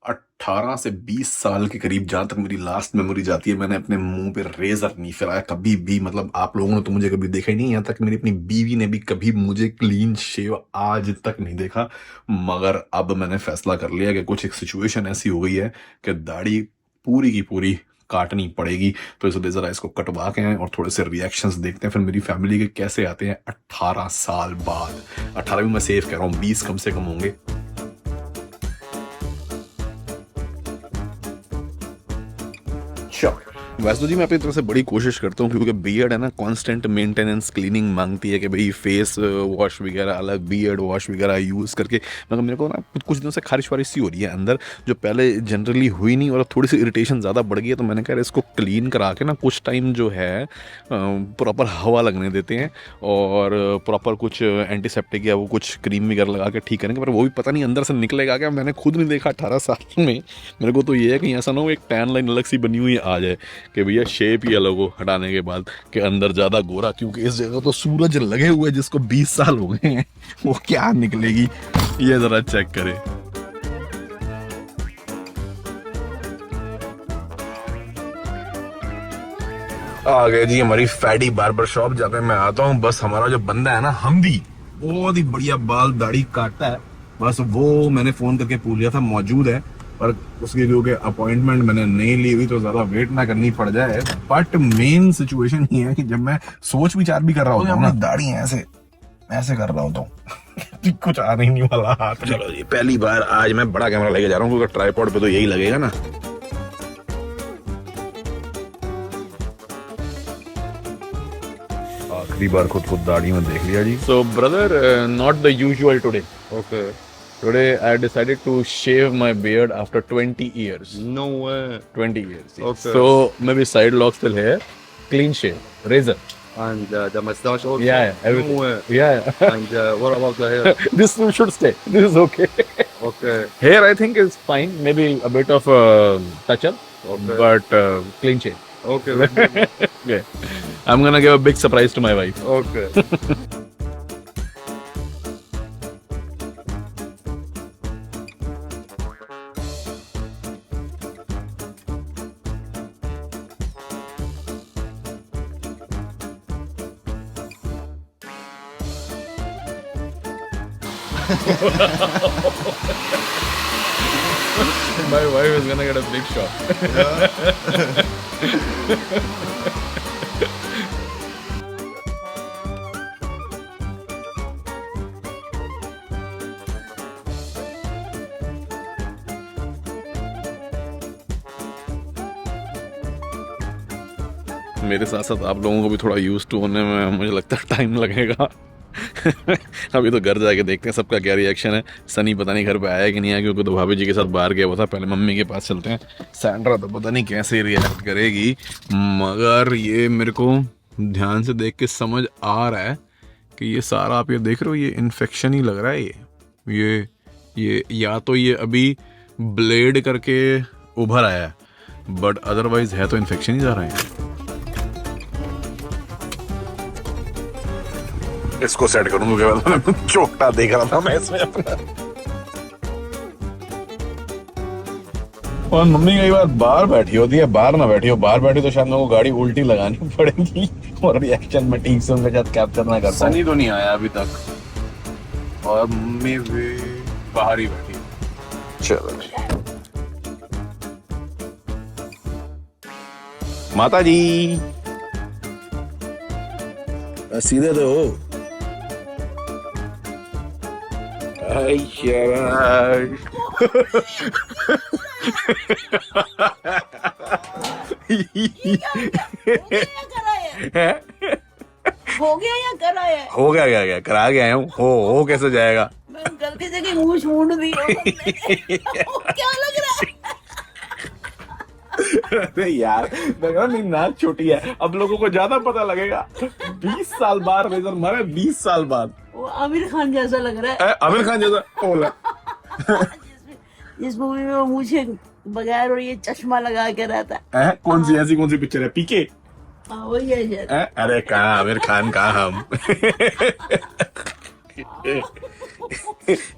18 से 20 साल के करीब, जहां तक मेरी लास्ट मेमोरी जाती है, मैंने अपने मुंह पे रेजर नहीं फिराया कभी भी। मतलब आप लोगों ने तो मुझे कभी देखा ही नहीं, यहाँ तक मेरी अपनी बीवी ने भी कभी मुझे क्लीन शेव आज तक नहीं देखा। मगर अब मैंने फैसला कर लिया कि कुछ एक सिचुएशन ऐसी हो गई है कि दाढ़ी पूरी की पूरी काटनी पड़ेगी। तो इसलिए जरा इसको कटवा के हैं और थोड़े से रिएक्शंस देखते हैं फिर मेरी फैमिली के कैसे आते हैं 18 साल बाद। 18 भी मैं सेफ कह रहा हूँ, 20 कम से कम होंगे। अच्छा, वैसे तो जी मैं अपनी तरफ से बड़ी कोशिश करता हूँ, क्योंकि बियर्ड है ना, कांस्टेंट मेंटेनेंस क्लीनिंग मांगती है कि भाई फेस वॉश वगैरह अलग, बियर्ड वॉश वगैरह यूज़ करके। मगर मेरे को ना कुछ दिनों से खारिश वारिश सी हो रही है अंदर, जो पहले जनरली हुई नहीं, और अब थोड़ी सी इरिटेशन ज़्यादा बढ़ गई है। तो मैंने कहा इसको क्लीन करा के ना कुछ टाइम जो है प्रॉपर हवा लगने देते हैं, और प्रॉपर कुछ एंटीसेप्टिक या वो कुछ क्रीम वगैरह लगा के ठीक करेंगे। पर वो भी पता नहीं अंदर से निकलेगा क्या, मैंने खुद नहीं देखा 18 साल में। मेरे को तो ये है कि ऐसा ना हो एक टैन लाइन अलग सी बनी हुई आ जाए कि भैया शेप ही अलग हो हटाने के बाद, कि अंदर ज़्यादा गोरा, क्योंकि इस जगह तो सूरज लगे हुए जिसको 20 साल हो गए हैं, वो क्या निकलेगी ये ज़रा चेक करें। आ गए जी हमारी फैडी बार्बर शॉप, जहाँ पे मैं आता हूँ। बस हमारा जो बंदा है ना, हमदी, बहुत ही बढ़िया बाल दाढ़ी काटता है। बस वो मैंने फोन करके पूछ लिया था, मौजूद है, पर उसकी जो कि अपॉइंटमेंट मैंने नहीं ली हुई, तो ज्यादा वेट ना करनी पड़ जाए। बट मेन सिचुएशन ये है कि जब मैं सोच विचार भी कर रहा होता हूँ ना, दाढ़ी ऐसे ऐसे कर रहा होता हूँ कुछ आ नहीं वाला हाथ। चलो जी, पहली बार आज मैं बड़ा कैमरा लेके जा रहा हूँ, क्योंकि ट्राइपॉड पे तो यही लगेगा ना। आखिरी बार खुद खुद दाढ़ी में देख लिया जी। So brother, not the usual today. Okay. Today I decided to shave my beard after 20 years. No way. 20 years. Yes. Okay. So maybe side lock still here, clean shave, razor. And the mustache also? Yeah, everything. No way. Yeah. And what about the hair? This should stay. This is okay. Okay. Hair I think is fine. Maybe a bit of touch up, Okay. but clean shave. Okay. Okay. I'm gonna give a big surprise to my wife. Okay. My wife is gonna get a big shock. मेरे साथ साथ आप लोगों को भी थोड़ा use to होने में मुझे लगता है टाइम लगेगा। अभी तो घर जाके देखते हैं सबका क्या रिएक्शन है। सनी पता नहीं घर पे आया कि नहीं आया, क्योंकि तो भाभी जी के साथ बाहर गया हुआ था। पहले मम्मी के पास चलते हैं। सैंड्रा तो पता नहीं कैसे रिएक्ट करेगी, मगर ये मेरे को ध्यान से देख के समझ आ रहा है कि ये सारा आप ये देख रहे हो, ये इन्फेक्शन ही लग रहा है। ये या तो ये अभी ब्लेड करके उभर आया है, बट अदरवाइज है तो इन्फेक्शन ही जा रहा है। इसको सेट करूंगा, चोटा देख रहा था मैं इसमें अपना। और मम्मी कई बार बाहर बैठी होती है, बाहर ना बैठी हो, बाहर बैठी तो शायद मेरे को गाड़ी उल्टी लगानी पड़ेगी, और रिएक्शन में ठीक से उनके साथ कैप्चर ना कर पाऊं। सनी तो नहीं आया अभी तक, और मम्मी भी बाहर ही बैठी। चलो माता जी, सीधे तो हो गया या करा है? हो गया, क्या करा के आया हूँ। हो कैसे जाएगा? मैं गलती से कि मुंह छोड़ दी क्या लग रहा है? अरे यार, मैं कह रहा मेरी नाक छोटी है, अब लोगों को ज्यादा पता लगेगा। 20 साल बाद रेजर मारे, 20 साल बाद। वो आमिर खान जैसा लग रहा है। आमिर खान जैसा बोला। इस मूवी में वो मुझे बगैर और ये चश्मा लगा के रहता है। कौन सी पिक्चर है? पीके? वही है शायद। अरे कहाँ आमिर खान, कहाँ हम।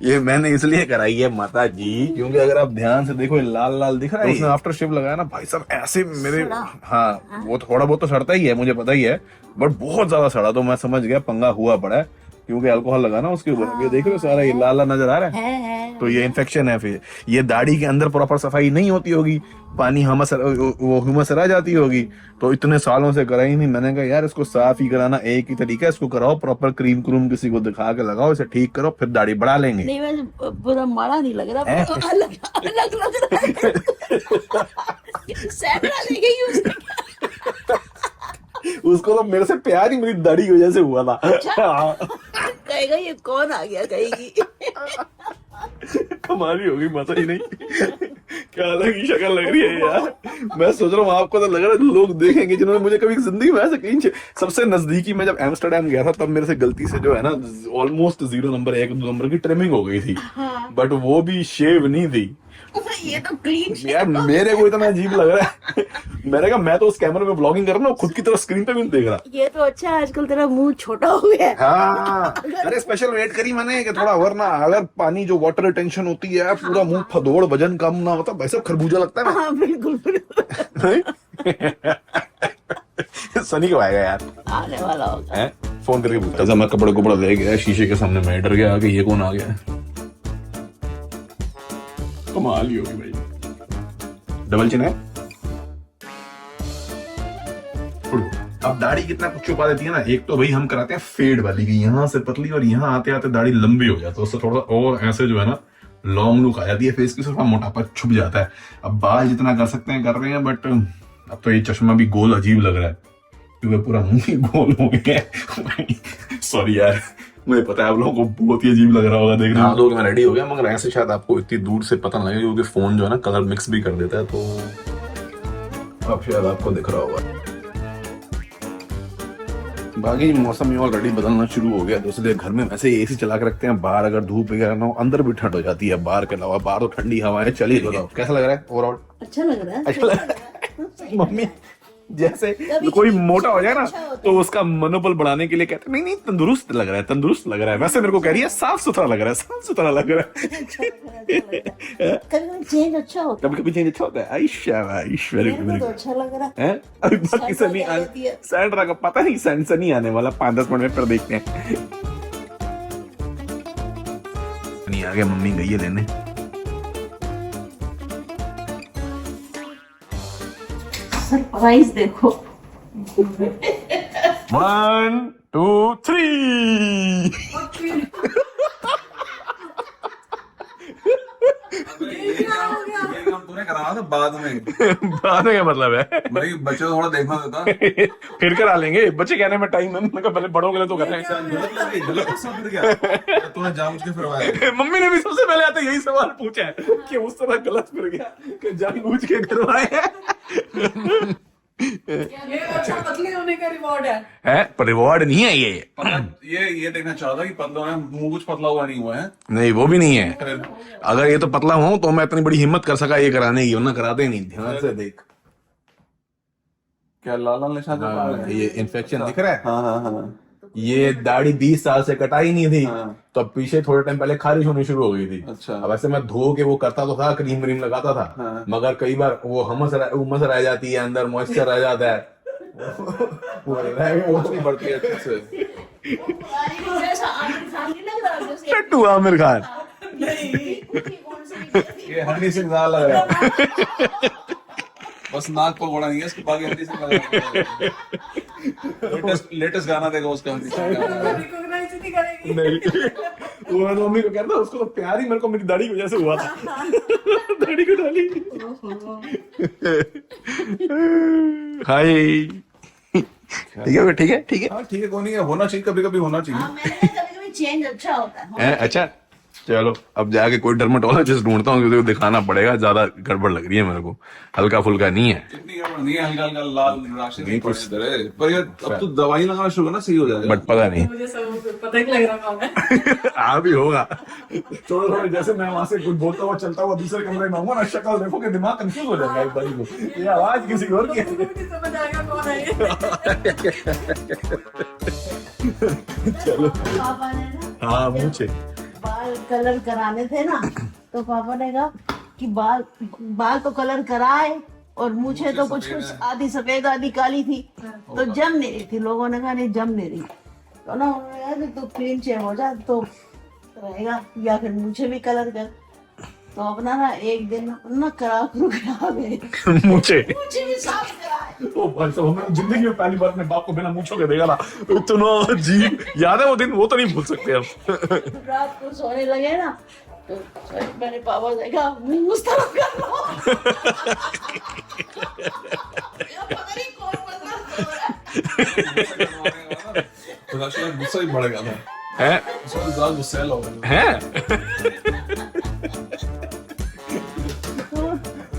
ये मैंने इसलिए कराई है माता जी, क्योंकि अगर आप ध्यान से देखो ये लाल लाल दिख रहा है, उसने आफ्टर शेव लगाया ना भाई साहब ऐसे मेरे, हाँ वो थोड़ा बहुत तो सड़ता ही है, मुझे पता ही है, बट बहुत ज्यादा सड़ा, तो मैं समझ गया पंगा हुआ पड़ा है, क्योंकि अल्कोहल लगा ना उसके ऊपर। ये देख रहे हो सारा ये लाल लाल नजर आ रहा है, तो ये इन्फेक्शन है। फिर ये दाढ़ी के अंदर प्रॉपर सफाई नहीं होती होगी, पानी हमस वो ह्यूमस रह जाती होगी, तो इतने सालों से कराई नहीं। मैंने कहा यार इसको साफ ही कराना एक ही तरीका है, इसको कराओ प्रॉपर क्रीम क्रूम किसी को दिखा के लगाओ, इसे ठीक करो, फिर दाढ़ी बढ़ा लेंगे। नहीं वैसे बुरा माड़ा नहीं लग रहा, अलग अलग लग रहा है। सैकड़ा लेके यूज उसको तो मेरे से प्यार ही मेरी दाढ़ी की वजह से हुआ था। कहेगा ये कौन आ गया कहेगी। कमाल होगी माता ही नहीं, क्या अलग ही शक्ल लग रही है यार। मैं सोच रहा हूँ आपको तो लग रहा है लोग देखेंगे जिन्होंने मुझे कभी जिंदगी में ऐसे कहीं सबसे नजदीकी में जब एम्स्टरडेम गया था तब मेरे से गलती से जो है ना ऑलमोस्ट 0 नंबर 1 2 नंबर की ट्रिमिंग हो गई थी, बट वो भी शेव नहीं थी। ये तो क्लीन यार मेरे को इतना अजीब लग रहा है। मैंने कहा मैं तो उस कैमरे में ब्लॉगिंग कर रहा हूँ, खुद की तरफ स्क्रीन पे भी नहीं देख रहा। ये तो अच्छा है, आजकल तेरा मुंह छोटा हो गया है। हाँ अरे स्पेशल वेट करी मैंने कि थोड़ा, वरना अगर पानी जो वाटर रिटेंशन होती है पूरा मुंह फदोड़, वजन कम ना होता वैसे खरबूजा लगता है। हाँ बिल्कुल बिल्कुल। सनी कब आएगा यार? आने वाला होगा। है फोन करके पूछता था, मैं कपड़े कुपड़ा ले गया शीशे के सामने, मैं डर गया कि ये कौन आ गया। कमाल ही होगी भाई। डबल चिन है। अब दाढ़ी कितना कुछ छुपा देती है ना, एक तो भाई हम कराते हैं फेड वाली की, यहाँ से पतली और यहाँ आते आते दाढ़ी लंबी हो जाती है, उससे थोड़ा और ऐसे जो है ना लॉन्ग लुक आ जाती है फेस की, थोड़ा मोटापा छुप जाता है। अब बाल जितना कर सकते हैं कर रहे हैं, बट अब तो ये चश्मा भी गोल अजीब लग रहा है क्योंकि पूरा मुंह ही गोल हो गया है। सॉरी यार, मुझे पता है आप लोगों को बहुत ही अजीब लग रहा होगा देखना। हाँ लोग मैं रेडी हो गया, मगर ऐसे शायद आपको इतनी दूर से पता ना लगे क्योंकि फोन जो है ना कलर मिक्स भी कर देता है, तो अब शायद आपको दिख रहा होगा। बाकी मौसम ये ऑलरेडी बदलना शुरू हो गया, तो इसलिए घर में वैसे ही एसी चला के रखते हैं, बाहर अगर धूप वगैरह ना हो अंदर भी ठंड हो जाती है, बाहर के अलावा बाहर तो ठंडी हवाएं चली रही है। कैसा लग रहा है ओवरऑल? अच्छा लग रहा है। अच्छा लग रहा है। मम्मी जैसे कोई मोटा हो जाए ना तो उसका मनोबल बढ़ाने के लिए कहते हैं नहीं नहीं तंदुरुस्त लग रहा है, तंदुरुस्त लग रहा है, वैसे मेरे को कह रही है साफ सुथरा लग रहा है, साफ सुथरा लग रहा है। कभी चेंज अच्छा होता कभी कभी चेंज अच्छा होता है। आयशा वेरी है, मेरे को तो अच्छा लग रहा है। है अभी बाकी सनी सैंड्रा का पता नहीं, सनी आने वाला 5-10 मिनट में, पर देखते हैं। सनी आ गया, मम्मी गई है लेने। सरप्राइज देखो। 1 2 3। तूने करा था बाद में। बाद में क्या मतलब है? भाई बच्चे थोड़ा देखना देता। फिर करा लेंगे, बच्चे कहने में टाइम है, मैं कहा पहले बड़ों के लिए तो कर रहे हैं। तूने जानबूझ के फिरवाया। मम्मी ने भी सबसे पहले आते यही सवाल पूछा है कि उस तरह गलत फिर गया कि जानबूझ के करवाए। ये अच्छा पतले होने का रिवॉर्ड है पर रिवॉर्ड नहीं है ये देखना चाहता कि पतला है, मुंह कुछ पतला हुआ नहीं हुआ है। नहीं वो भी नहीं है। अगर ये तो पतला हूं तो मैं इतनी बड़ी हिम्मत कर सका ये कराने की, वरना कराते नहीं। ध्यान से देख, क्या लाल लाल निशान? ये इन्फेक्शन दिख रहा है। हाँ हाँ हाँ। ये दाढ़ी 20 साल से कटाई नहीं थी, तो अब पीछे थोड़े टाइम पहले खारिश होनी शुरू हो गई थी। अच्छा। अब ऐसे मैं धो के वो करता तो था, क्रीम व्रीम लगाता था, मगर कई बार वो उमस रह जाती है, अंदर मॉइस्चर रह जाता है। रोशनी बढ़ती है अच्छे से। जैसा आमिर खान नहीं लग रहा जैसे टट्टू आमिर खान। ये हनी सिंह ज्यादा लग रहा है। बस नाक पर घोड़ा नहीं है, इसके बाकी हनी सिंह लग रहा है। लेटेस्ट गाना देखो उसका। रिकॉग्नाइज नहीं करेगी। नहीं वो मम्मी को कहता उसको तो प्यार ही मेरे को मेरी दाढ़ी की वजह से हुआ था। दाढ़ी को डाली। हाय ठीक है ठीक है ठीक है। हाँ ठीक है, कोई नहीं है, होना चाहिए, कभी कभी होना चाहिए। मैंने कभी चेंज अच्छा होता है। अच्छा चलो अब जाके कोई डर्मेटोलॉजिस्ट ढूंढता हूँ क्योंकि दिखाना पड़ेगा, ज्यादा गड़बड़ लग रही है मेरे को, हल्का फुल्का नहीं है। इतनी गड़बड़ नहीं है, हल्का हल्का लाल राशि नहीं कुछ तरह पर ये अब तो दवाई लगाना शुरू करना सही हो जाएगा। बट पता नहीं मुझे सब पता ही लग रहा कौन है। आ भी होगा। थोड़ा थोड़ा जैसे मैं वहां से कुछ बोलता हुआ चलता हुआ दूसरे कमरे में आऊंगा ना, शक्ल देखो कि दिमाग कंफ्यूज हो जाएगा एक बारी को, ये आवाज किसी और की है। मुझे समझ आएगा कौन है ये। चलो पापा ने ना हाँ मुझे बाल कलर कराने थे ना, तो पापा ने कहा कि बाल तो कलर कराए, और मुझे तो कुछ आधी सफेद आधी काली थी, तो जम नहीं रही थी। लोगों ने कहा नहीं जम नहीं रही, तो ना उन्होंने कहा कि तू क्लीन शेव हो जा तो रहेगा, या फिर मुझे भी कलर कर। तो अपना ना एक दिन अपना करा गए, मुझे मुझे भी साफ कराए। ओ भाई साहब, मैंने जिंदगी में पहली बार अपने बाप को बिना मूंछों के देखा ना, इतना अजीब याद है वो दिन, वो तो नहीं भूल सकते हम। रात को सोने लगे ना, तो मैंने पापा से कहा मुंह उस तरफ कर लो। पता नहीं कौन बंदा सो रहा है। तो एक्चुअली गुस्सा ही बढ़ गया था, हैं उसमें ज्यादा गुस्सैल हो गया। हैं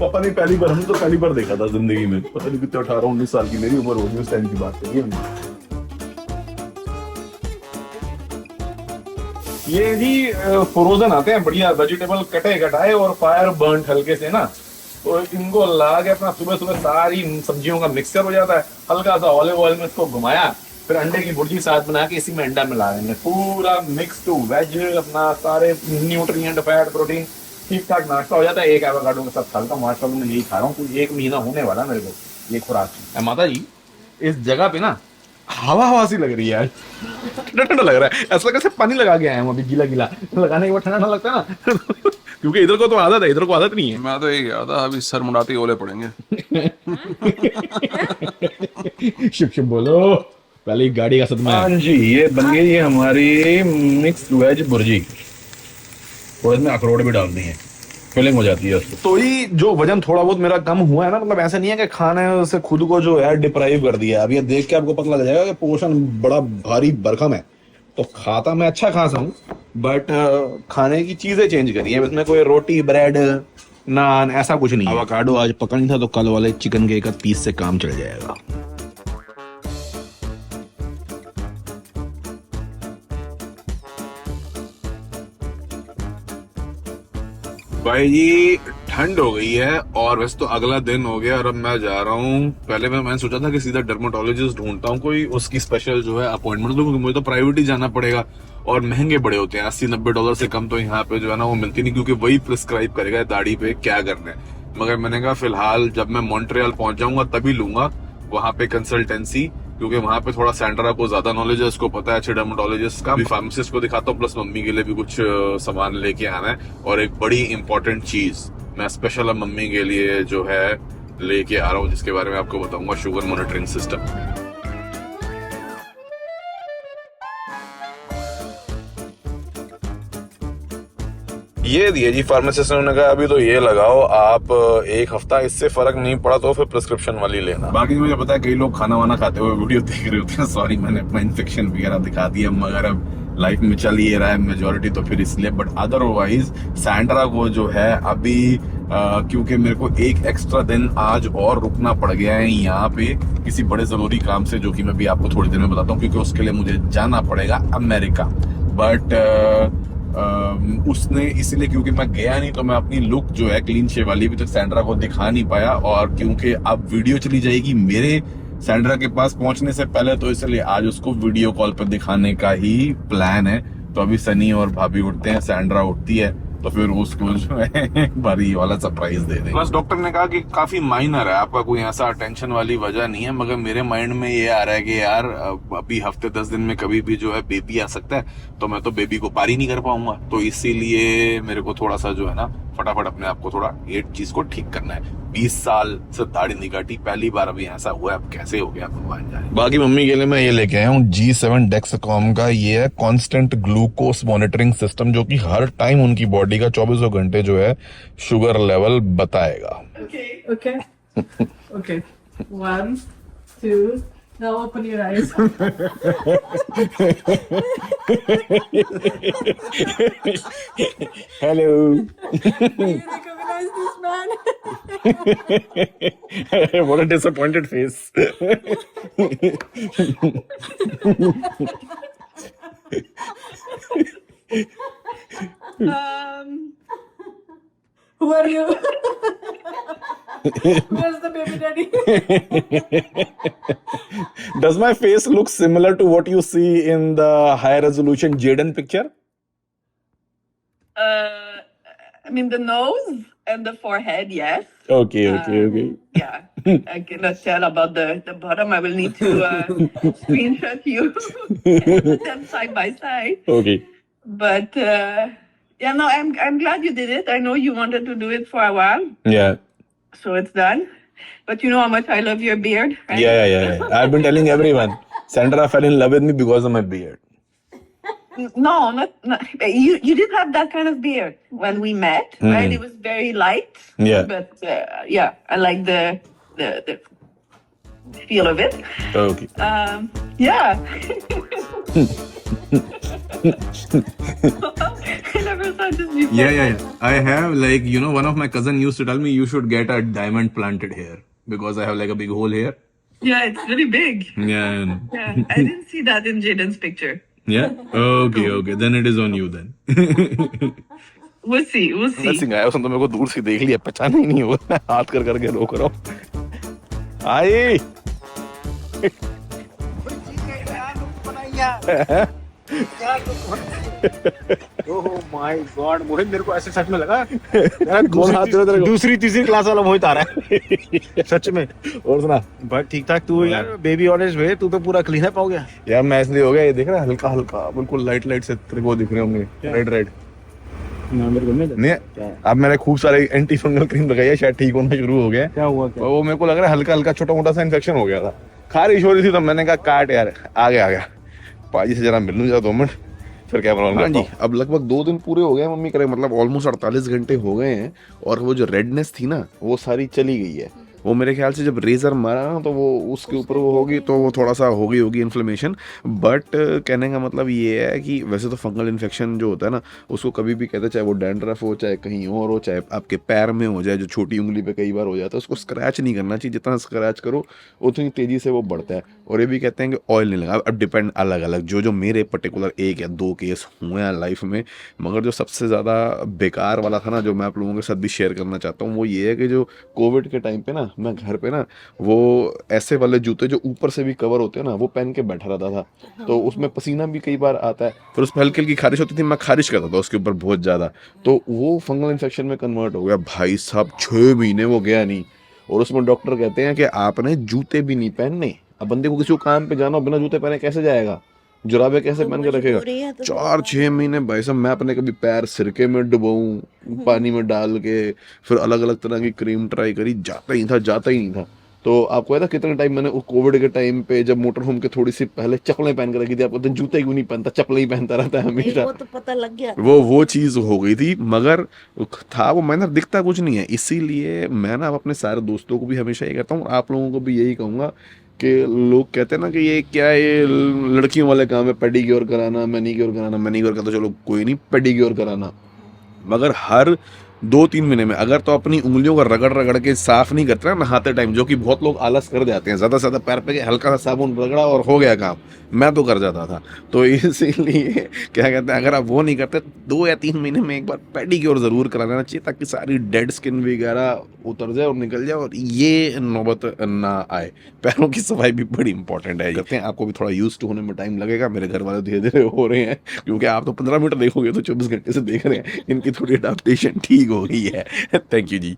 पापा ने पहली बार, हमने तो पहली बार देखा था जिंदगी में, पता नहीं कितने 18-19 साल की मेरी उम्र होगी उस टाइम की बात करिए हमने। ये जी फ्रोजन आते हैं बढ़िया, वेजिटेबल कटे कटाए और फायर बर्न्ड हल्के से ना, तो इनको ला के अपना सुबह सुबह सारी सब्जियों का मिक्सचर हो जाता है, हल्का सा ऑलिव ऑयल में इसको घुमाया, फिर अंडे की भुर्जी साथ बना के इसी में अंडा मिला देंगे, पूरा मिक्स टू वेज, अपना सारे न्यूट्रिएंट फैट प्रोटीन ठीक ठाक नाश्ता हो जाता है। एक एवोकाडो के साथ खाता हूँ, माशाल्लाह मैं यही खा रहा हूँ, कुछ 1 महीना होने वाला मेरे को ये खुराक। माता जी इस जगह पे ना हवा हवा सी लग रही है यार, ठंडा ठंडा लग रहा है, ऐसा कैसे पानी लगा के आए हम अभी, गीला गीला लगाने के बाद ठंडा ठंडा लगता है ना। क्योंकि इधर को तो आदत है, इधर को आदत नहीं है। मैं तो यही कहा था अभी सर मुड़ाते ही ओले पड़ेंगे। शुभ शुभ बोलो, पहले गाड़ी का सदमा है। हाँ जी, ये बन गई है हमारी मिक्स्ड वेज भुर्जी, और इसमें अखरोट भी डालनी है, फिलिंग हो जाती है उसको। तो ही जो वजन थोड़ा बहुत मेरा कम हुआ है ना, मतलब ऐसा नहीं है कि खाने से खुद को जो है डिप्राइव कर दिया। अब ये देख के आपको पता लग जाएगा कि पोर्शन बड़ा भारी भरकम है, तो खाता मैं अच्छा खासा हूँ, बट खाने की चीजें चेंज करी है। इसमें कोई रोटी ब्रेड नान ऐसा कुछ नहीं। एवोकाडो आज पकड़नी था, तो कल वाले चिकन के एक आध पीस से काम चल जाएगा। भाई जी ठंड हो गई है, और वैसे तो अगला दिन हो गया, और अब मैं जा रहा हूँ। पहले मैंने सोचा था कि सीधा डर्मेटोलॉजिस्ट ढूंढता हूँ कोई, उसकी स्पेशल जो है अपॉइंटमेंट, क्योंकि मुझे तो प्राइवेट ही जाना पड़ेगा, और महंगे बड़े होते हैं, $80-90 से कम तो यहाँ पे जो है ना वो मिलती नहीं, क्योंकि वही प्रिस्क्राइब करेगा दाढ़ी पे क्या करना है। मगर मैंने कहा फिलहाल जब मैं मॉन्ट्रियल पहुंच जाऊंगा तभी लूंगा वहां पे कंसल्टेंसी, क्योंकि वहां पे थोड़ा सैंड्रा को ज्यादा नॉलेज है, उसको पता है अच्छे डर्मेटोलॉजिस्ट का। फार्मासिस्ट को दिखाता हूँ, प्लस मम्मी के लिए भी कुछ सामान लेके आना है। और एक बड़ी इंपॉर्टेंट चीज मैं स्पेशल मम्मी के लिए जो है लेके आ रहा हूँ, जिसके बारे में आपको बताऊंगा, शुगर मॉनिटरिंग सिस्टम। ये दिए जी फार्मासिस्ट ने कहा अभी तो ये लगाओ आप 1 हफ्ता, इससे फर्क नहीं पड़ा तो फिर प्रिस्क्रिप्शन वाली लेना। बाकी मुझे पता है कई लोग खाना वाना खाते हुए वीडियो देख रहे होते हैं, सॉरी मैंने अपना इन्फेक्शन वगैरह दिखा दिया, मगर अब लाइफ में चल ही रहा है मेजोरिटी, तो फिर इसलिए। बट अदरवाइज सैंड्रा को जो है अभी क्योंकि मेरे को एक एक्स्ट्रा दिन आज और रुकना पड़ गया है यहाँ पे किसी बड़े जरूरी काम से, जो कि मैं भी आपको थोड़ी देर में बताता हूँ, क्योंकि उसके लिए मुझे जाना पड़ेगा अमेरिका। बट उसने इसलिए, क्योंकि मैं गया नहीं, तो मैं अपनी लुक जो है क्लीन शेव वाली भी तो सैंड्रा को दिखा नहीं पाया, और क्योंकि अब वीडियो चली जाएगी मेरे सैंड्रा के पास पहुंचने से पहले, तो इसलिए आज उसको वीडियो कॉल पर दिखाने का ही प्लान है। तो अभी सनी और भाभी उठते हैं, सैंड्रा उठती है, तो फिर उसको जो है भारी वाला सरप्राइज दे देंगे। प्लस डॉक्टर ने कहा कि काफी माइनर है, आपका कोई ऐसा टेंशन वाली वजह नहीं है, मगर मेरे माइंड में ये आ रहा है कि यार अभी हफ्ते 10 दिन में कभी भी जो है बेबी आ सकता है, तो मैं तो बेबी को पारी नहीं कर पाऊंगा, तो इसीलिए मेरे को थोड़ा सा जो है ना फटाफट अपने आप को थोड़ा ये चीज को ठीक करना है। 20 साल से दाढ़ी नहीं काटी, पहली बार अभी ऐसा हुआ है, अब कैसे हो गया भगवान जाने। बाकी मम्मी के लिए मैं ये लेके आया हूँ G7 Dexcom का, ये है कांस्टेंट ग्लूकोज मॉनिटरिंग सिस्टम, जो कि हर टाइम उनकी बॉडी का 24 घंटे जो है शुगर लेवल बताएगा। Okay. Okay. 1, 2. Now open your eyes. Hello. You recognize this man? What a disappointed face. Who are you? Where's the baby daddy? Does my face look similar to what you see in the high resolution Jaden picture? I mean, the nose and the forehead, yes. Okay, okay. Yeah, I cannot tell about the bottom. I will need to screenshot you put them side by side. Okay. But yeah, no, I'm glad you did it. I know you wanted to do it for a while, Yeah. so it's done. But you know how much I love your beard, right? Yeah. I've been telling everyone. Sandra fell in love with me because of my beard. No, not you did have that kind of beard when we met, right? It was very light. Yeah. But yeah, I like the feel of it. Okay. Yeah. I never thought this before. Yeah. I have, like, you know, one of my cousin used to tell me you should get a diamond planted here because I have like a big hole here. Yeah, it's very big. Yeah. Yeah, I didn't see that in Jaden's picture. Yeah. Okay. Then it is on you then. We'll see. Nursing आया उसने तो मेरे को दूर से देख लिया, पहचाना ही नहीं हुआ, मैं हाथ कर करके रोक रहा हूँ। आए ओह माय गॉड मोहित, मेरे को ऐसे सच में लगा कौन हाथ दे रहा है तेरे को? दूसरी तीसरी क्लास वाला मोहित आ रहा है सच में। और सुना बट ठीक ठाक तू यार, बेबी ऑनेस्ट वे, तू तो पूरा क्लीन अप हो गया यार, मैं इसलिए हो गया, ये देख रहा है हल्का हल्का बिल्कुल लाइट से तेरे को दिख रहे होंगे, रेड मेरे को नहीं। अब मैंने खूब सारे एंटी फंगल क्रीम लगाई है, शायद ठीक होना शुरू हो गया। क्या हुआ और वो मेरे को लग रहा है हल्का हल्का छोटा मोटा सा इन्फेक्शन हो गया था, खारिश हो रही थी, तो मैंने कहा काट यार, आ गया पाजी से जरा मिल लूं जरा 2 मिनट, फिर क्या प्रॉब्लम। हाँ जी, अब लगभग 2 दिन पूरे हो गए मम्मी करे, मतलब ऑलमोस्ट 48 घंटे हो गए हैं, और वो जो रेडनेस थी ना वो सारी चली गई है। वो मेरे ख्याल से जब रेजर मारा ना तो वो उसके ऊपर वो होगी, तो वो थोड़ा सा होगी इन्फ्लेमेशन। बट कहने का मतलब ये है कि वैसे तो फंगल इन्फेक्शन जो होता है ना, उसको कभी भी कहते हैं, चाहे वो डैंड्रफ हो, चाहे कहीं और हो, चाहे आपके पैर में हो जाए, जो छोटी उंगली पे कई बार हो जाता है, उसको स्क्रैच नहीं करना चाहिए। जितना स्क्रैच करो उतनी तेज़ी से वो बढ़ता है। और ये भी कहते हैं कि ऑयल नहीं लगा। अब डिपेंड अलग अलग, जो मेरे पर्टिकुलर 1 या 2 केस हुए हैं लाइफ में, मगर जो सबसे ज़्यादा बेकार वाला था ना, जो मैं आप लोगों के साथ भी शेयर करना चाहता हूँ, वो ये है कि जो कोविड के टाइम पे ना, मैं घर पे ना वो ऐसे वाले जूते जो ऊपर से भी कवर होते हैं ना, वो पहन के बैठा रहता था, तो उसमें पसीना भी कई बार आता है, फिर उस पर हल्की हल्की खारिश होती थी, मैं खारिश करता था उसके ऊपर बहुत ज़्यादा, तो वो फंगल इन्फेक्शन में कन्वर्ट हो गया। भाई साहब 6 महीने वो गया नहीं, और उसमें डॉक्टर कहते हैं कि आपने जूते भी नहीं पहनने। अब बंदे को किसी काम पे जाना हो, बिना जूते पहने कैसे जाएगा, जुराबे कैसे पहन के रखेगा? 4-6 महीने भाई साहब मैं अपने कभी पैर सिरके में डुबाऊं, पानी में डाल के, फिर अलग अलग तरह की क्रीम ट्राई करी, जाता ही नहीं था। तो आपको पता कितने टाइम मैंने कोविड के टाइम पे, जब मोटर होम के थोड़ी सी पहले चप्पलें पहन कर रखी थी, आपको जूते क्यों नहीं पहनता, चप्पलें ही पहनता रहता है हमेशा। वो तो पता लग गया, वो चीज़ हो गई थी, मगर था वो मैंने दिखता कुछ नहीं है। इसीलिए मैं ना अपने सारे दोस्तों को भी हमेशा ये कहता हूँ, आप लोगों को भी यही कहूँगा कि लोग कहते हैं ना कि ये क्या है, ये लड़कियों वाले काम है, पेडिक्योर कराना, मैनीक्योर का तो चलो कोई नहीं, पेडिक्योर कराना, मगर हर 2-3 महीने में अगर तो अपनी उंगलियों को रगड़ के साफ नहीं करते ना नहाते टाइम, जो कि बहुत लोग आलस कर जाते हैं, ज़्यादा से ज़्यादा पैर पे हल्का सा साबुन रगड़ा और हो गया काम, मैं तो कर जाता था। तो इसीलिए क्या कहते हैं, अगर आप वो नहीं करते 2 या 3 महीने में एक बार पेडिक्योर ज़रूर करा लेना चाहिए, ताकि सारी डेड स्किन वगैरह उतर जाए और निकल जाए, और ये नौबत ना आए। पैरों की सफाई भी बड़ी इंपॉर्टेंट है। कहते हैं आपको भी थोड़ा यूज टू होने में टाइम लगेगा, मेरे घर वाले धीरे धीरे हो रहे हैं, क्योंकि आप तो 15 मिनट देखोगे तो 24 घंटे से देख रहे हैं, इनकी थोड़ी अडाप्टेशन ठीक हो गई है। Thank you ji.